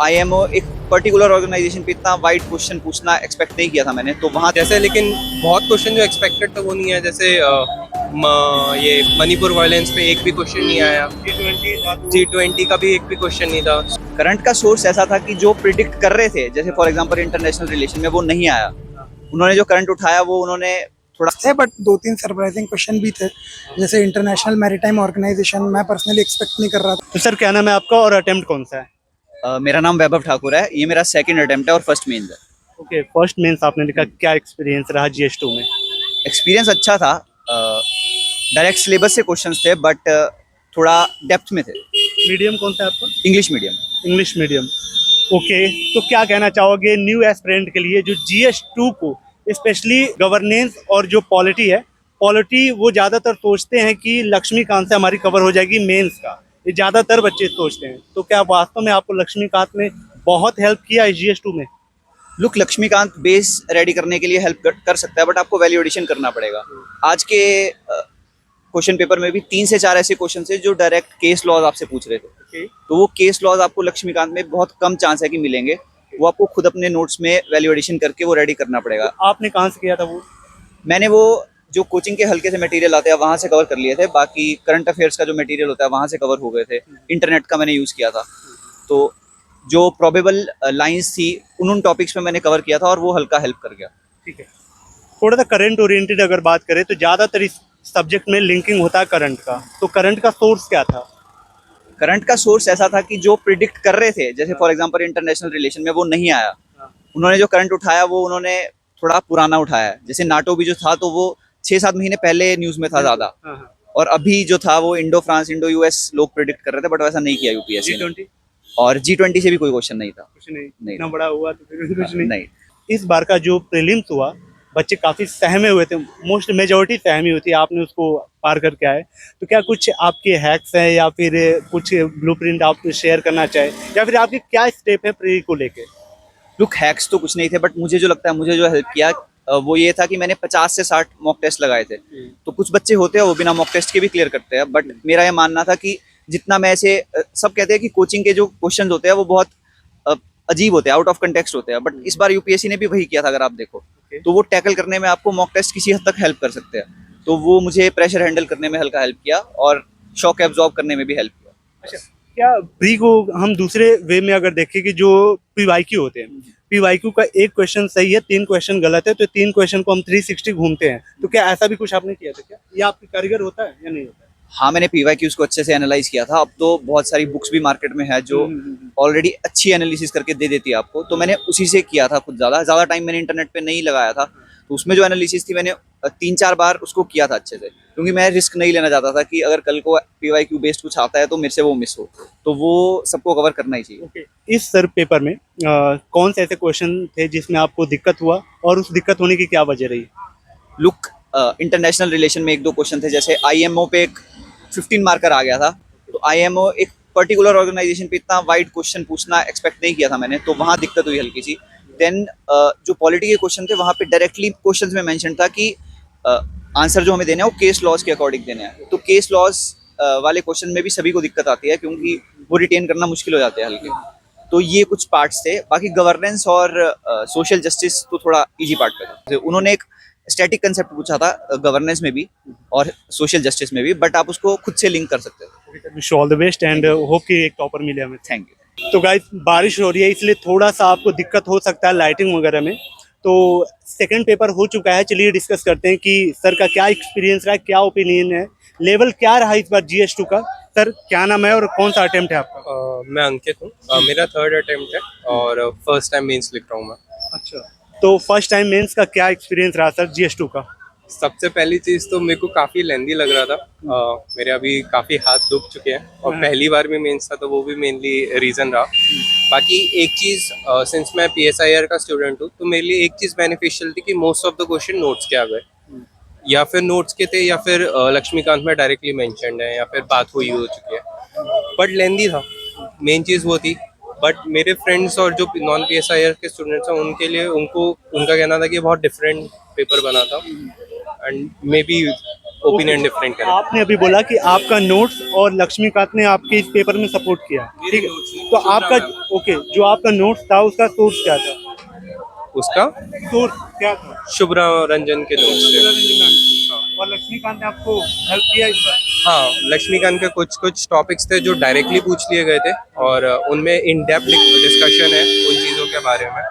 IMO एक particular organisation पे इतना वाइड क्वेश्चन पूछना एक्सपेक्ट नहीं किया था मैंने, तो वहाँ जैसे लेकिन बहुत क्वेश्चन जो एक्सपेक्टेड था वो नहीं है। जैसे ये मणिपुर वायलेंस पे एक भी क्वेश्चन नहीं आया। G20 का भी एक भी क्वेश्चन नहीं था। करंट का सोर्स ऐसा था कि जो प्रिडिक्ट कर रहे थे, जैसे फॉर एग्जांपल इंटरनेशनल रिलेशन में, वो नहीं आया। उन्होंने जो करंट उठाया वो उन्होंने थोड़ा थे, बट दो तीन सरप्राइजिंग क्वेश्चन भी थे, जैसे इंटरनेशनल मैरीटाइम ऑर्गेनाइजेशन मैं पर्सनली एक्सपेक्ट नहीं कर रहा था। तो सर क्या नाम है आपका और अटेम्प्ट कौन सा है? मेरा नाम वैभव ठाकुर है, ये मेरा सेकंड अटेम्प्ट है और फर्स्ट मेंस है। ओके, फर्स्ट मेंस आपने लिखा, क्या एक्सपीरियंस रहा GS2 में? एक्सपीरियंस अच्छा था। डायरेक्ट सिलेबस से क्वेश्चंस थे, बट थोड़ा डेप्थ में थे। मीडियम कौन सा है आपका? English medium. English medium. Okay, तो क्या कहना चाहोगे न्यू एस्पिरेंट के लिए जो GS2 को स्पेशली गवर्नेंस और जो पॉलिटी है, पॉलिटी वो ज़्यादातर सोचते हैं कि लक्ष्मीकांत से हमारी कवर हो जाएगी मेंस का, ये ज़्यादातर बच्चे सोचते हैं। तो क्या वास्तव में आपको लक्ष्मीकांत ने बहुत हेल्प किया है GS2 में? लुक, लक्ष्मीकांत बेस रेडी करने के लिए हेल्प कर सकता है, बट आपको वैल्यू एडिशन करना पड़ेगा। आज के क्वेश्चन पेपर में भी 3 से 4 ऐसे क्वेश्चन थे जो डायरेक्ट केस लॉज आपसे पूछ रहे थे। तो वो केस लॉज आपको लक्ष्मीकांत में बहुत कम चांस है कि मिलेंगे। वो आपको खुद अपने नोट्स में वैल्यू एडिशन करके वो रेडी करना पड़ेगा। आपने कहाँ से किया था वो? मैंने वो जो कोचिंग के हल्के से मटेरियल आते हैं वहाँ से कवर कर लिए थे। बाकी करंट अफेयर्स का जो मटेरियल होता है वहाँ से कवर हो गए थे। इंटरनेट का मैंने यूज़ किया था, तो जो प्रोबेबल लाइंस थी उन टॉपिक्स पे मैंने कवर किया था और वो हल्का हेल्प कर गया। ठीक है, थोड़ा सा करंट ओरिएंटेड अगर बात करें तो ज़्यादातर इस सब्जेक्ट में लिंकिंग होता है करंट का, तो करंट का सोर्स क्या था? करंट का सोर्स ऐसा था कि जो प्रिडिक्ट कर रहे थे, जैसे फॉर एग्जांपल इंटरनेशनल रिलेशन में, वो नहीं आया। उन्होंने जो करंट उठाया वो उन्होंने थोड़ा पुराना उठाया है। जैसे नाटो भी जो था तो वो 6-7 महीने पहले न्यूज़ में था ज़्यादा, और अभी जो था वो इंडो फ्रांस इंडो US लोग प्रिडिक्ट कर रहे थे, बट वैसा नहीं किया यूपीएससी ने। G20 और G20 से भी कोई क्वेश्चन नहीं था। कुछ नहीं, नहीं। इतना बड़ा हुआ तो फिर कुछ नहीं। नहीं। इस बार का जो प्रीलिम्स हुआ, बच्चे काफ़ी सहमे हुए थे, मोस्ट मेजॉरिटी सहमी हुई थी, आपने उसको पार करके आए। तो क्या कुछ आपके हैक्स हैं या फिर कुछ ब्लूप्रिंट आप शेयर करना चाहें, या फिर आपके क्या स्टेप है प्री को लेके? लुक, हैक्स तो कुछ नहीं थे, बट मुझे जो लगता है, मुझे जो हेल्प किया वो ये था कि मैंने 50 से 60 मॉक टेस्ट लगाए थे। तो कुछ बच्चे होते हैं वो बिना मॉक टेस्ट के भी क्लियर करते हैं, बट मेरा ये मानना था कि जितना मैं ऐसे सब कहते हैं कि कोचिंग के जो क्वेश्चंस होते हैं वो बहुत अजीब होते हैं, आउट ऑफ कंटेक्स्ट होते हैं, बट इस बार यूपीएससी ने भी वही किया था। अगर आप देखो तो वो टैकल करने में आपको मॉक टेस्ट किसी हद तक हेल्प कर सकते हैं। तो वो मुझे प्रेशर हैंडल करने में हल्का हेल्प किया और शॉक एब्जॉर्ब करने में भी हेल्प किया। अच्छा, क्या प्री को हम दूसरे वे में अगर देखें कि जो PYQ होते हैं, PYQ का एक क्वेश्चन सही है, 3 क्वेश्चन गलत है, तो 3 क्वेश्चन को हम 360 घूमते हैं, तो क्या ऐसा भी कुछ आपने किया था क्या? या आपके कारीगर होता है या नहीं होता है? हाँ, मैंने PYQs को अच्छे से एनालाइज किया था। अब तो बहुत सारी बुक्स भी मार्केट में है जो ऑलरेडी अच्छी एनालिसिस करके दे देती है आपको, तो मैंने उसी से किया था खुद। ज़्यादा टाइम मैंने इंटरनेट पे नहीं लगाया था, तो उसमें जो एनालिसिस थी मैंने 3-4 बार उसको किया था अच्छे से, क्योंकि मैं रिस्क नहीं लेना चाहता था कि अगर कल को PYQ बेस्ड कुछ आता है तो मेरे से वो मिस हो, तो वो सबको कवर करना ही चाहिए। ओके, इस सर पेपर में कौन से ऐसे क्वेश्चन थे जिसमें आपको दिक्कत हुआ और उस दिक्कत होने की क्या वजह रही? लुक, इंटरनेशनल रिलेशन में 1-2 क्वेश्चन थे। जैसे IMO पे एक 15 मार्कर आ गया था, तो IMO एक पर्टिकुलर ऑर्गेनाइजेशन पे इतना वाइड क्वेश्चन पूछना एक्सपेक्ट नहीं किया था मैंने, तो वहाँ दिक्कत हुई हल्की सी। देन जो पॉलिटी के क्वेश्चन थे वहाँ पे डायरेक्टली क्वेश्चंस में मेंशन था कि आंसर जो हमें देना है वो केस लॉज के अकॉर्डिंग देने हैं। तो केस लॉज वाले क्वेश्चन में भी सभी को दिक्कत आती है, क्योंकि वो रिटेन करना मुश्किल हो जाते हैं हल्के। तो ये कुछ पार्ट्स थे। बाकी गवर्नेंस और सोशल जस्टिस तो थोड़ा इजी पार्ट पे था। उन्होंने एक स्टैटिक कंसेप्ट पूछा था गवर्नेंस में भी और सोशल जस्टिस में भी, बट आप उसको खुद से लिंक कर सकते हो। Wish all the best and hope कि एक टॉपर मिले हमें। Thank you. तो गाइस, बारिश हो रही है इसलिए थोड़ा सा आपको दिक्कत हो सकता है लाइटिंग वगैरह में। तो सेकंड पेपर हो चुका है, चलिए डिस्कस करते हैं कि सर का क्या एक्सपीरियंस रहा, क्या ओपिनियन है, लेवल क्या रहा इस बार GS2 का। सर क्या नाम है और कौन सा अटेम्प्ट है आपका? मैं अंकित हूँ। मेरा 3rd अटेम्प्ट है और फर्स्ट टाइम मेंस लिख रहा हूँ मैं। अच्छा, तो फर्स्ट टाइम मेंस का क्या एक्सपीरियंस रहा सर GS2 का? सबसे पहली चीज़ तो मेरे को काफ़ी लेंदी लग रहा था। मेरे अभी काफ़ी हाथ दुख चुके हैं और पहली बार भी मेंस था, तो वो भी मेनली रीज़न रहा। बाकी एक चीज़, सिंस मैं PSIR का स्टूडेंट हूँ, तो मेरे लिए एक चीज़ बेनिफिशियल थी कि most of the question notes के आ गए, या फिर नोट्स के थे, या फिर लक्ष्मीकांत में डायरेक्टली मेंशन्ड है, या फिर बात हुई हो चुकी है, बट लेंदी था। मेन चीज़ वो थी। बट मेरे फ्रेंड्स और जो नॉन PSIR के स्टूडेंट्स हैं उनके लिए उनका कहना था कि बहुत डिफरेंट पेपर बना था, and may be opinion different करें। आपने अभी बोला कि आपका नोट्स और लक्ष्मीकांत ने आपके इस पेपर में सपोर्ट किया, ठीक है, तो आपका ओके जो आपका नोट्स था उसका सोर्स क्या था? उसका सोर्स क्या था? शुभ्रा रंजन के नोट्स थे। और लक्ष्मीकांत ने आपको हेल्प किया इस बार? हाँ, लक्ष्मीकांत के कुछ कुछ टॉपिक्स थे जो डायरेक्टली पूछ लिए गए थे और उनमें इन डेप्थ डिस्कशन है उन चीज़ों के बारे में,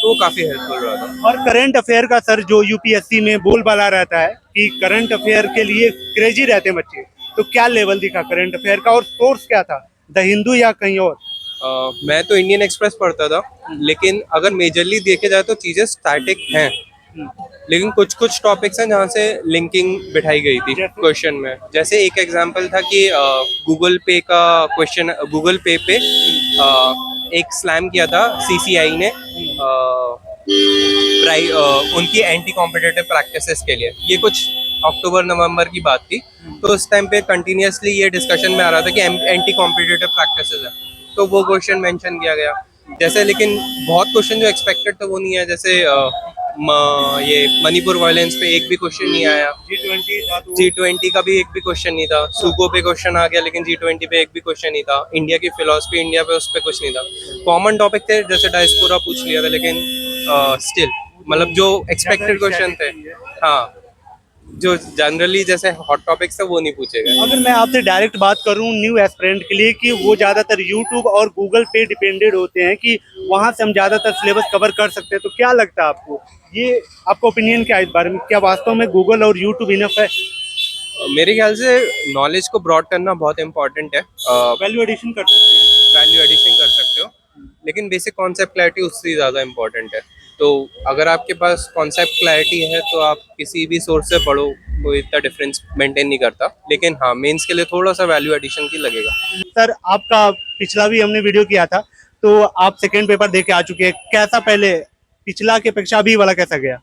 तो वो काफ़ी हेल्पफुल रहा था। और करंट अफेयर का सर जो यूपीएससी में बोलबाला रहता है कि करंट अफेयर के लिए क्रेजी रहते हैं बच्चे, तो क्या लेवल दिखा करंट अफेयर का और सोर्स क्या था, द हिंदू या कहीं और? मैं तो इंडियन एक्सप्रेस पढ़ता था, लेकिन अगर मेजरली देखे जाए तो चीज़ें स्टैटिक हैं, लेकिन कुछ कुछ टॉपिक्स हैं जहाँ से लिंकिंग बिठाई गई थी क्वेश्चन में। जैसे एक एग्जांपल था कि गूगल पे का क्वेश्चन, गूगल पे पे एक स्लैम किया था सीसीआई ने उनकी एंटी कॉम्पिटिटिव प्रैक्टिसेस के लिए। ये कुछ अक्टूबर नवंबर की बात थी, तो उस टाइम पे कंटिन्यूसली ये डिस्कशन में आ रहा था कि एंटी कॉम्पिटिटिव प्रैक्टिसेस है, तो वो क्वेश्चन मेंशन किया गया। जैसे लेकिन बहुत क्वेश्चन जो एक्सपेक्टेड था वो नहीं है, जैसे ये मणिपुर वायलेंस पे एक भी क्वेश्चन नहीं आया, G20 का भी एक भी क्वेश्चन नहीं था, सूको पे क्वेश्चन आ गया लेकिन G20 पे एक भी क्वेश्चन नहीं था, इंडिया की फिलॉसफी इंडिया पे उस पे कुछ नहीं था। कॉमन टॉपिक थे जैसे डायस्पोरा पूछ लिया था, लेकिन स्टिल मतलब जो एक्सपेक्टेड क्वेश्चन थे, हाँ, जो जनरली जैसे हॉट टॉपिक्स थे वो नहीं पूछे गए। अगर मैं आपसे डायरेक्ट बात करूं न्यू एस्पिरेंट के लिए कि वो ज़्यादातर यूट्यूब और गूगल पे डिपेंडेड होते हैं कि वहां से हम ज़्यादातर सिलेबस कवर कर सकते हैं, तो क्या लगता है आपको, ये आपका ओपिनियन क्या है इस बारे में? क्या वास्तव में गूगल और यूट्यूब इनफ है? मेरे ख्याल से नॉलेज को ब्रॉड करना बहुत इंपॉर्टेंट है। वैल्यू एडिशन कर सकते हैं, वैल्यू एडिशन कर सकते हो, लेकिन बेसिक कॉन्सेप्ट क्लैरिटी उससे ज़्यादा इंपॉर्टेंट है। तो अगर आपके पास कॉन्सेप्ट क्लैरिटी है तो आप किसी भी सोर्स से पढ़ो, कोई इतना डिफरेंस मेंटेन नहीं करता, लेकिन हाँ, मेंस के लिए थोड़ा सा वैल्यू एडिशन की लगेगा। सर आपका पिछला भी हमने वीडियो किया था, तो आप सेकेंड पेपर दे के आ चुके हैं, कैसा पहले पिछला की अपेक्षा अभी वाला कैसा गया?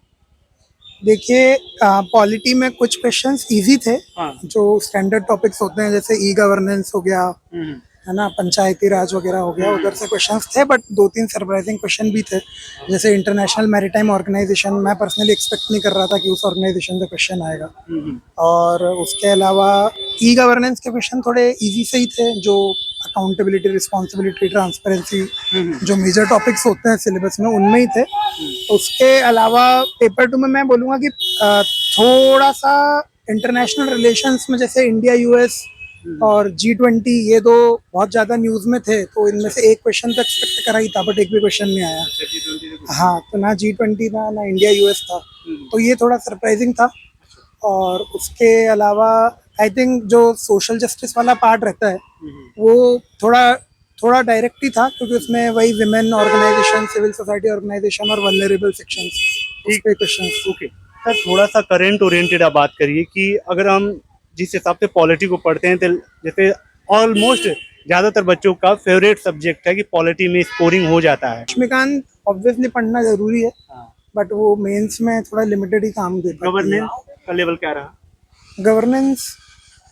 देखिए पॉलिटी में कुछ क्वेश्चंस इजी थे, हाँ। जो स्टैंडर्ड टॉपिक्स होते हैं जैसे ई गवर्नेंस हो गया, है ना, पंचायती राज वगैरह हो गया, उधर से क्वेश्चंस थे, बट 2-3 सरप्राइजिंग क्वेश्चन भी थे। जैसे इंटरनेशनल मैरीटाइम ऑर्गेनाइजेशन, मैं पर्सनली एक्सपेक्ट नहीं कर रहा था कि उस ऑर्गेनाइजेशन से क्वेश्चन आएगा। और उसके अलावा ई गवर्नेंस के क्वेश्चन थोड़े इजी से ही थे, जो अकाउंटेबिलिटी, रिस्पॉन्सिबिलिटी, ट्रांसपेरेंसी, जो मेजर टॉपिक्स होते हैं सिलेबस में उनमें ही थे। उसके अलावा पेपर 2 में मैं बोलूँगा कि थोड़ा सा इंटरनेशनल रिलेशंस में, जैसे इंडिया यूएस और G20, ये दो बहुत ज़्यादा न्यूज़ में थे, तो इनमें से एक क्वेश्चन तो एक्सपेक्ट करा ही था, बट एक भी क्वेश्चन नहीं आया। हाँ, तो ना G20 था ना इंडिया यूएस था, तो ये थोड़ा सरप्राइजिंग था। और उसके अलावा आई थिंक जो सोशल जस्टिस वाला पार्ट रहता है वो थोड़ा डायरेक्ट ही था, क्योंकि उसमें वही women organisation, civil society organisation और वल्नरेबल सेक्शंस, उस पे क्वेश्चंस। ओके सर, थोड़ा सा करंट ओरिएंटेड आप बात करिए कि अगर हम जिस हिसाब से पॉलिटी को पढ़ते हैं, तो जैसे ऑलमोस्ट ज़्यादातर बच्चों का फेवरेट सब्जेक्ट है कि पॉलिटी में स्कोरिंग हो जाता है। लक्ष्मीकांत ऑब्वियसली पढ़ना जरूरी है, बट वो मेंस में थोड़ा लिमिटेड ही काम देता है। गवर्नेंस का लेवल क्या रहा? गवर्नेंस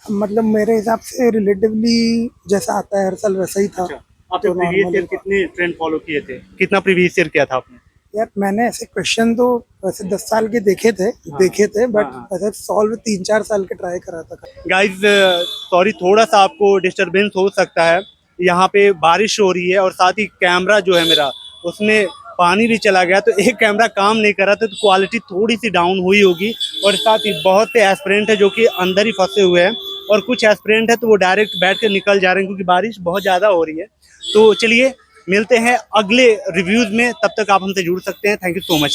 मतलब मेरे हिसाब से रिलेटिवली जैसा आता है हर साल वैसा ही था। आपने प्रीवियस ईयर कितने ट्रेंड फॉलो किए थे, कितना प्रीवियस ईयर किया था आपने? यार मैंने ऐसे क्वेश्चन तो वैसे 10 साल के देखे थे, बट ऐसे सॉल्व 3-4 साल के ट्राई करा था। गाइस सॉरी, थोड़ा सा आपको डिस्टरबेंस हो सकता है, यहाँ पे बारिश हो रही है और साथ ही कैमरा जो है मेरा उसमें पानी भी चला गया, तो एक कैमरा काम नहीं कर रहा था, तो क्वालिटी थोड़ी सी डाउन हुई होगी। और साथ ही बहुत से एस्पिरेंट है जो कि अंदर ही फंसे हुए हैं, और कुछ एस्पिरेंट है तो वो डायरेक्ट बैठ कर निकल जा रहे हैं क्योंकि बारिश बहुत ज़्यादा हो रही है। तो चलिए मिलते हैं अगले रिव्यूज़ में, तब तक आप हमसे जुड़ सकते हैं। Thank you so much.